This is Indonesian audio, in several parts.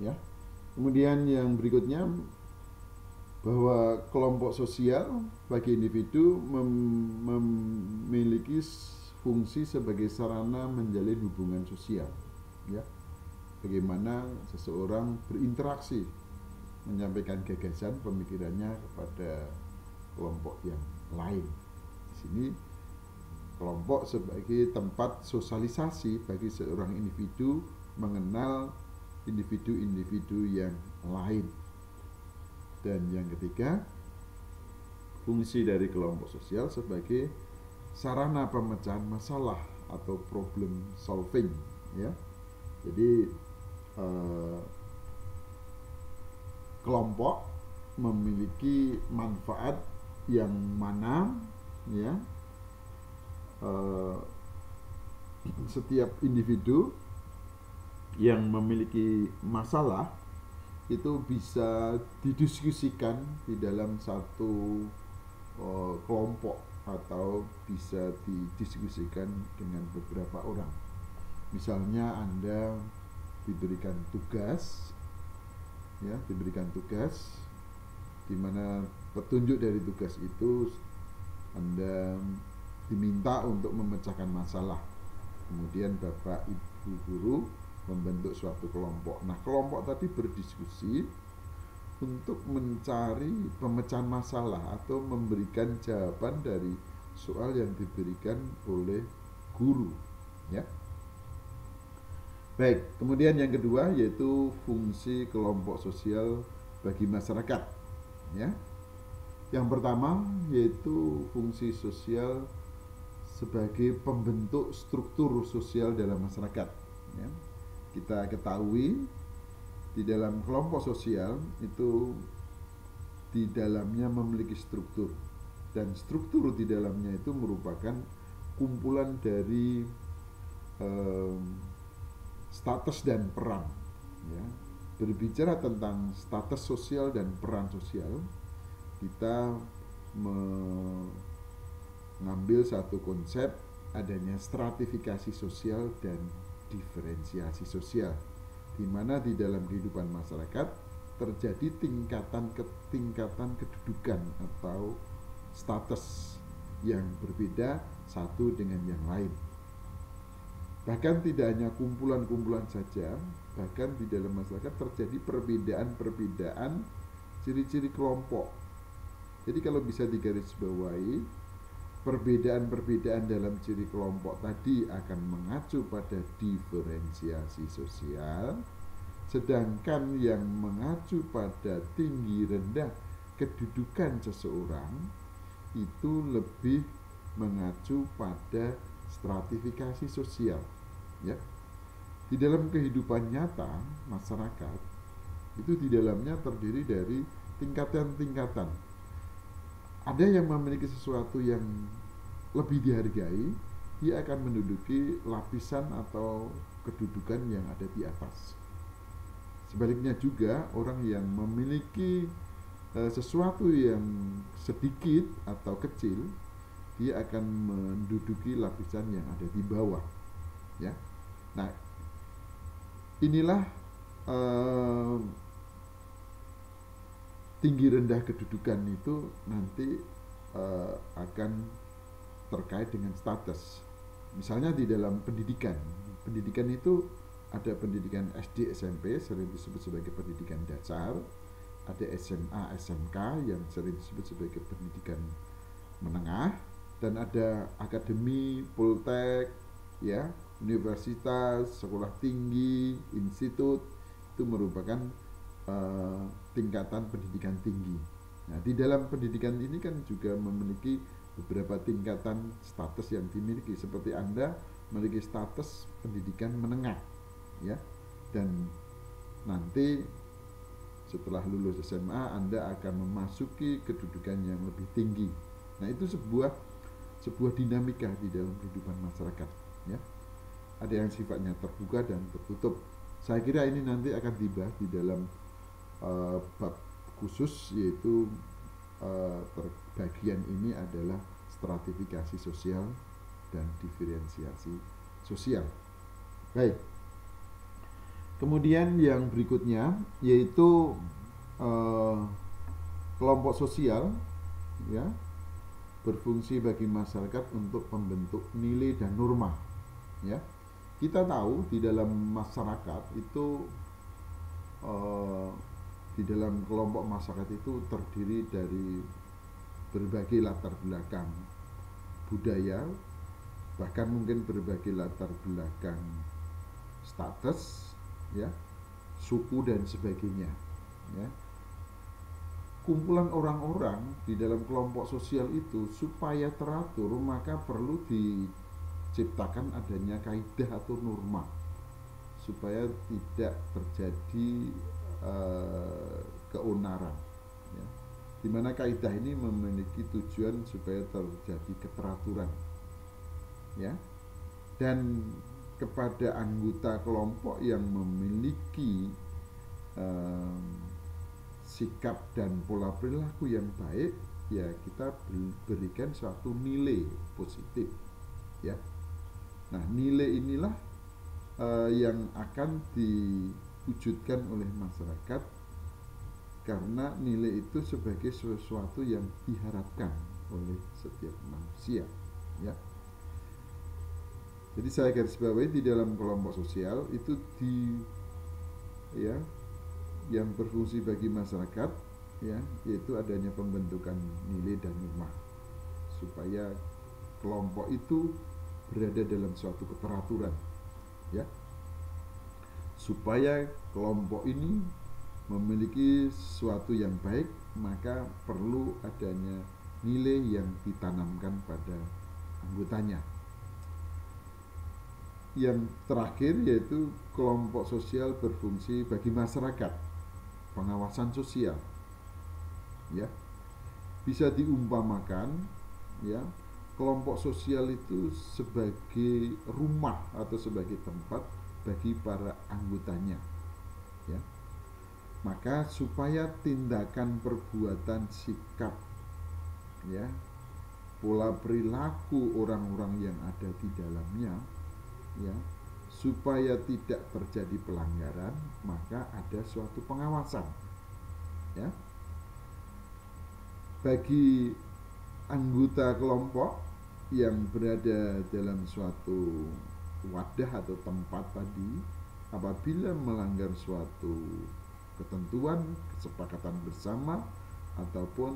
ya. Kemudian yang berikutnya, bahwa kelompok sosial bagi individu memiliki fungsi sebagai sarana menjalin hubungan sosial, ya. Bagaimana seseorang berinteraksi, menyampaikan gagasan pemikirannya kepada kelompok yang lain. Di sini kelompok sebagai tempat sosialisasi bagi seorang individu mengenal individu-individu yang lain. Dan yang ketiga, fungsi dari kelompok sosial sebagai sarana pemecahan masalah atau problem solving, ya. Jadi kelompok memiliki manfaat yang mana, ya, setiap individu yang memiliki masalah itu bisa didiskusikan di dalam satu kelompok atau bisa didiskusikan dengan beberapa orang. Misalnya Anda diberikan tugas, ya, di mana petunjuk dari tugas itu Anda diminta untuk memecahkan masalah. Kemudian Bapak Ibu guru membentuk suatu kelompok. Nah, kelompok tadi berdiskusi untuk mencari pemecahan masalah atau memberikan jawaban dari soal yang diberikan oleh guru, ya. Baik, kemudian yang kedua yaitu fungsi kelompok sosial bagi masyarakat, ya. Yang pertama yaitu fungsi sosial sebagai pembentuk struktur sosial dalam masyarakat, ya. Kita ketahui di dalam kelompok sosial itu di dalamnya memiliki struktur, dan struktur di dalamnya itu merupakan kumpulan dari status dan peran, ya. Berbicara tentang status sosial dan peran sosial, kita mengambil satu konsep adanya stratifikasi sosial dan diferensiasi sosial, di mana di dalam kehidupan masyarakat terjadi tingkatan kedudukan atau status yang berbeda satu dengan yang lain. Bahkan tidak hanya kumpulan-kumpulan saja, bahkan di dalam masyarakat terjadi perbedaan-perbedaan ciri-ciri kelompok. Jadi kalau bisa digarisbawahi, perbedaan-perbedaan dalam ciri kelompok tadi akan mengacu pada diferensiasi sosial, sedangkan yang mengacu pada tinggi rendah kedudukan seseorang itu lebih mengacu pada stratifikasi sosial, ya. Di dalam kehidupan nyata masyarakat itu di dalamnya terdiri dari tingkatan-tingkatan. Ada yang memiliki sesuatu yang lebih dihargai, dia akan menduduki lapisan atau kedudukan yang ada di atas. Sebaliknya juga, orang yang memiliki sesuatu yang sedikit atau kecil, dia akan menduduki lapisan yang ada di bawah, ya. Nah, inilah tinggi rendah kedudukan itu nanti akan terkait dengan status. Misalnya di dalam pendidikan itu ada pendidikan SD, SMP sering disebut sebagai pendidikan dasar, ada SMA, SMK yang sering disebut sebagai pendidikan menengah, dan ada akademi, poltek, ya, universitas, sekolah tinggi, institut, itu merupakan tingkatan pendidikan tinggi. Nah, di dalam pendidikan ini kan juga memiliki beberapa tingkatan status yang dimiliki, seperti Anda memiliki status pendidikan menengah, ya, dan nanti setelah lulus SMA Anda akan memasuki kedudukan yang lebih tinggi. Nah, itu sebuah dinamika di dalam kehidupan masyarakat, ya. Ada yang sifatnya terbuka dan tertutup. Saya kira ini nanti akan dibahas di dalam bab khusus, yaitu bagian ini adalah stratifikasi sosial dan diferensiasi sosial. Baik. Kemudian yang berikutnya yaitu kelompok sosial, ya, berfungsi bagi masyarakat untuk membentuk nilai dan norma, ya. Kita tahu di dalam masyarakat itu di dalam kelompok masyarakat itu terdiri dari berbagai latar belakang budaya, bahkan mungkin berbagai latar belakang status, ya, suku dan sebagainya, ya. Kumpulan orang-orang di dalam kelompok sosial itu supaya teratur maka perlu diciptakan adanya kaidah atau norma supaya tidak terjadi keonaran, ya. Di mana kaidah ini memiliki tujuan supaya terjadi keteraturan, ya, dan kepada anggota kelompok yang memiliki sikap dan pola perilaku yang baik, ya kita berikan suatu nilai positif, ya. Nah, nilai inilah yang akan diwujudkan oleh masyarakat, karena nilai itu sebagai sesuatu yang diharapkan oleh setiap manusia, ya. Jadi saya garis bawahi di dalam kelompok sosial itu ya, yang berfungsi bagi masyarakat, ya, yaitu adanya pembentukan nilai dan norma supaya kelompok itu berada dalam suatu keteraturan, ya, supaya kelompok ini memiliki sesuatu yang baik, maka perlu adanya nilai yang ditanamkan pada anggotanya. Yang terakhir yaitu kelompok sosial berfungsi bagi masyarakat, pengawasan sosial, ya. Bisa diumpamakan, ya, kelompok sosial itu sebagai rumah atau sebagai tempat bagi para anggotanya, ya. Maka supaya tindakan, perbuatan, sikap, ya, pola perilaku orang-orang yang ada di dalamnya, ya, supaya tidak terjadi pelanggaran, maka ada suatu pengawasan, ya. Bagi anggota kelompok yang berada dalam suatu wadah atau tempat tadi, apabila melanggar suatu ketentuan, kesepakatan bersama ataupun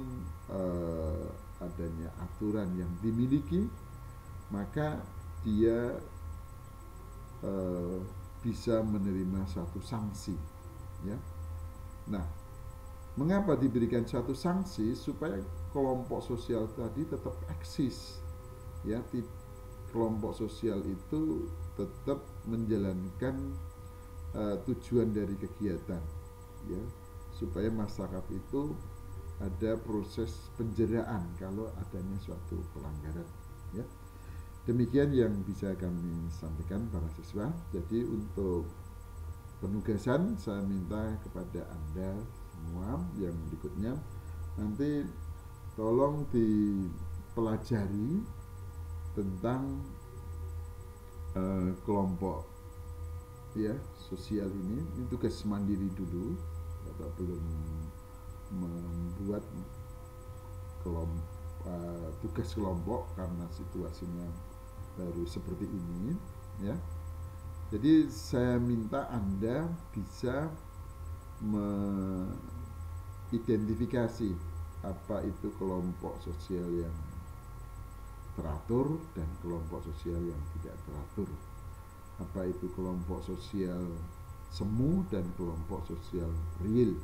adanya aturan yang dimiliki, maka dia bisa menerima suatu sanksi, ya. Nah, mengapa diberikan suatu sanksi? Supaya kelompok sosial tadi tetap eksis, ya. Kelompok sosial itu tetap menjalankan tujuan dari kegiatan, ya, supaya masyarakat itu ada proses penjeraan kalau adanya suatu pelanggaran, ya. Demikian yang bisa kami sampaikan para siswa. Jadi untuk penugasan saya minta kepada Anda semua yang berikutnya nanti tolong dipelajari tentang kelompok, ya, sosial ini tugas mandiri dulu. Bapak belum membuat tugas kelompok karena situasinya baru seperti ini, ya. Jadi saya minta Anda bisa mengidentifikasi apa itu kelompok sosial yang teratur dan kelompok sosial yang tidak teratur, apa itu kelompok sosial semu dan kelompok sosial real,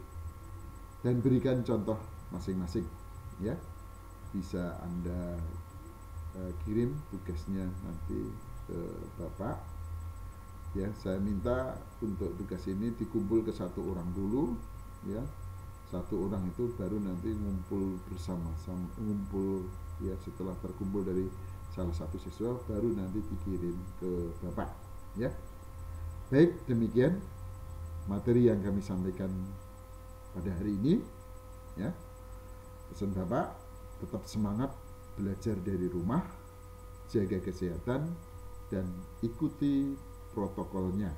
dan berikan contoh masing-masing, ya. Bisa Anda kirim tugasnya nanti ke Bapak, ya. Saya minta untuk tugas ini dikumpul ke satu orang dulu, ya. Satu orang itu baru nanti ngumpul bersama-sama, ya, setelah terkumpul dari salah satu siswa baru nanti dikirim ke Bapak, ya. Baik, demikian materi yang kami sampaikan pada hari ini, ya. Pesan Bapak, tetap semangat belajar dari rumah, jaga kesehatan, dan ikuti protokolnya.